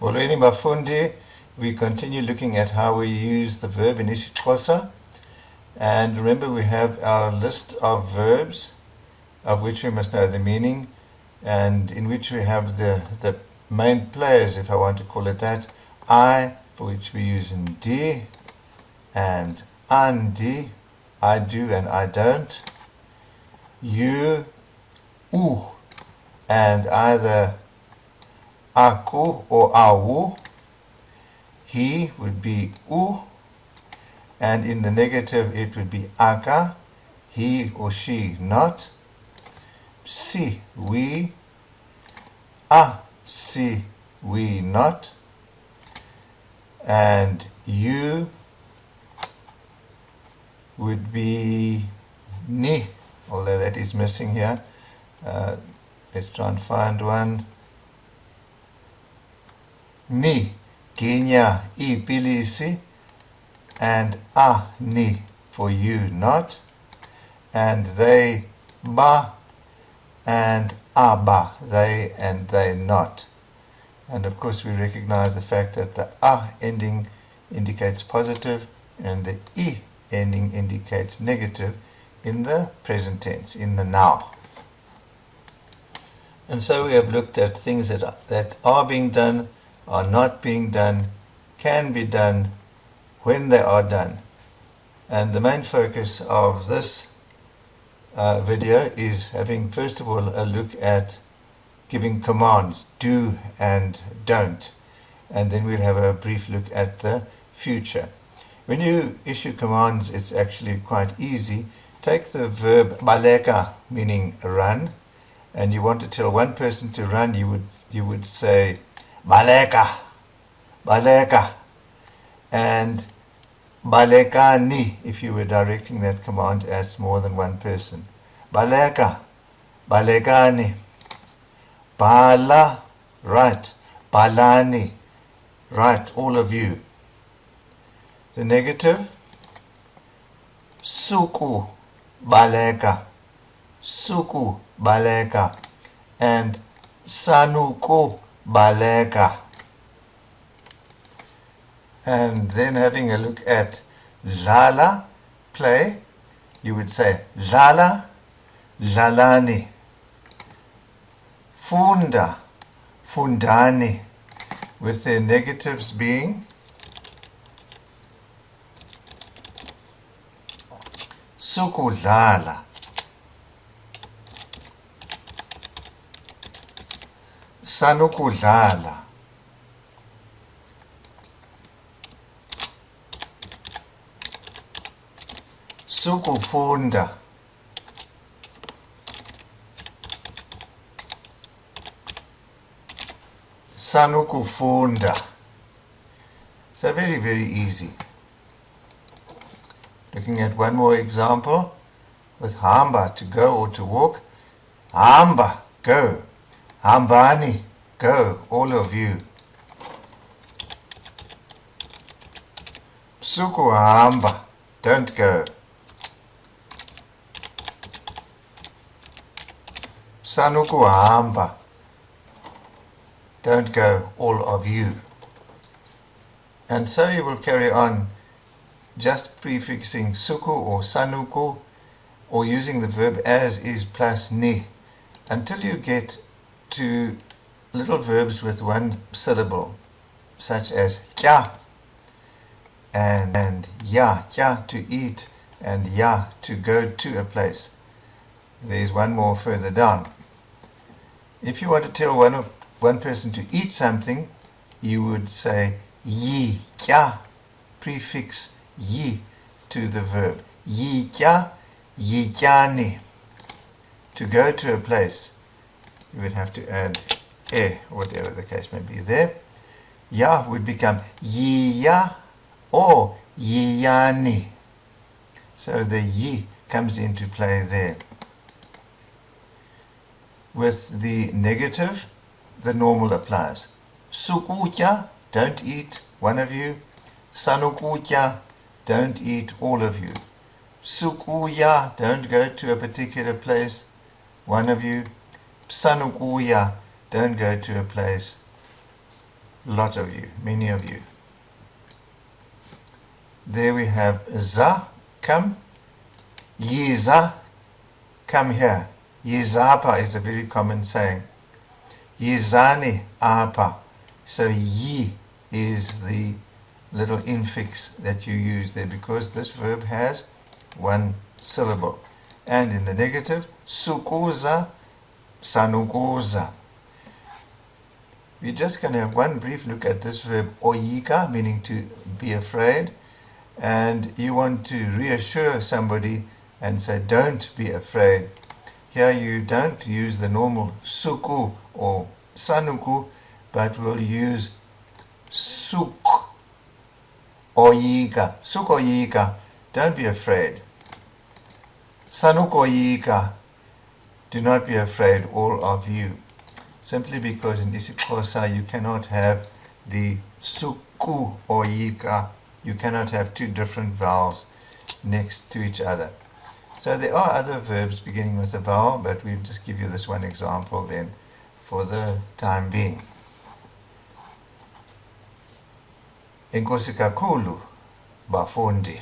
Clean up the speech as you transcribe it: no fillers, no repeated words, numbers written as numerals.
Molweni bafundi, we continue looking at how we use the verb in isiXhosa. And remember, we have our list of verbs of which we must know the meaning, and in which we have the main players, if I want to call it that. I, for which we use ndi, and andi, I do and I don't. You, u, and either aku or awu. He would be u, and in the negative it would be aka, he or she not. Si, we, si, we not. And you would be ni, although that is missing here. Let's try and find one. Ni, ginya ipilisi, and ni for you not. And they, ba, and aba, they and they not. And of course we recognize the fact that the ending indicates positive and the I ending indicates negative in the present tense, in the now. And so we have looked at things that are being done, are not being done, can be done, when they are done. And the main focus of this video is having, first of all, a look at giving commands, do and don't. And then we'll have a brief look at the future. When you issue commands, it's actually quite easy. Take the verb baleka, meaning run, and you want to tell one person to run, you would say baleka, baleka, and balekani if you were directing that command at more than one person. Baleka, balekani. Bala, right. Balani, right, all of you. The negative, suku, baleka, suku, baleka, and sanuku, baleka. And then having a look at dlala, play, you would say dlala, dlalani. Funda, fundani, with their negatives being sukudlala, sanukudlala, sukufunda, sanukufunda. So very, very easy. Looking at one more example with hamba, to go or to walk. Hamba, go. Hambani, go, all of you. Suku hamba, don't go. Sanuku hamba, don't go, all of you. And so you will carry on just prefixing suku or sanuku, or using the verb as is plus ni, until you get to little verbs with one syllable, such as kya and ya, kya to eat, and ya to go to a place. There's one more further down. If you want to tell one person to eat something, you would say yi kya, prefix yi to the verb. Yi kya, yi kyani. To go to a place, you would have to add whatever the case may be there. Ya would become yi ya or yi yani. So the yi comes into play there. With the negative, the normal applies. Sukutya, don't eat, one of you. Sanukutya, don't eat, all of you. Sukuya, don't go to a particular place, one of you. Sanukuya, don't go to a place, lot of you, many of you. There we have za, come. Yiza, come here. Yizapa is a very common saying. Yizani apa. So yi is the little infix that you use there because this verb has one syllable. And in the negative, sukuza, sanukuza. We're just going to have one brief look at this verb oyika, meaning to be afraid. And you want to reassure somebody and say, don't be afraid. Here you don't use the normal suku or sanuku, but we'll use suk oyika. Suk oyika, don't be afraid. Sanuk oyika, do not be afraid, all of you. Simply because in isiXhosa you cannot have the suku oyika. You cannot have two different vowels next to each other. So there are other verbs beginning with a vowel, but we'll just give you this one example then for the time being. Enkosi kakhulu, bafundi.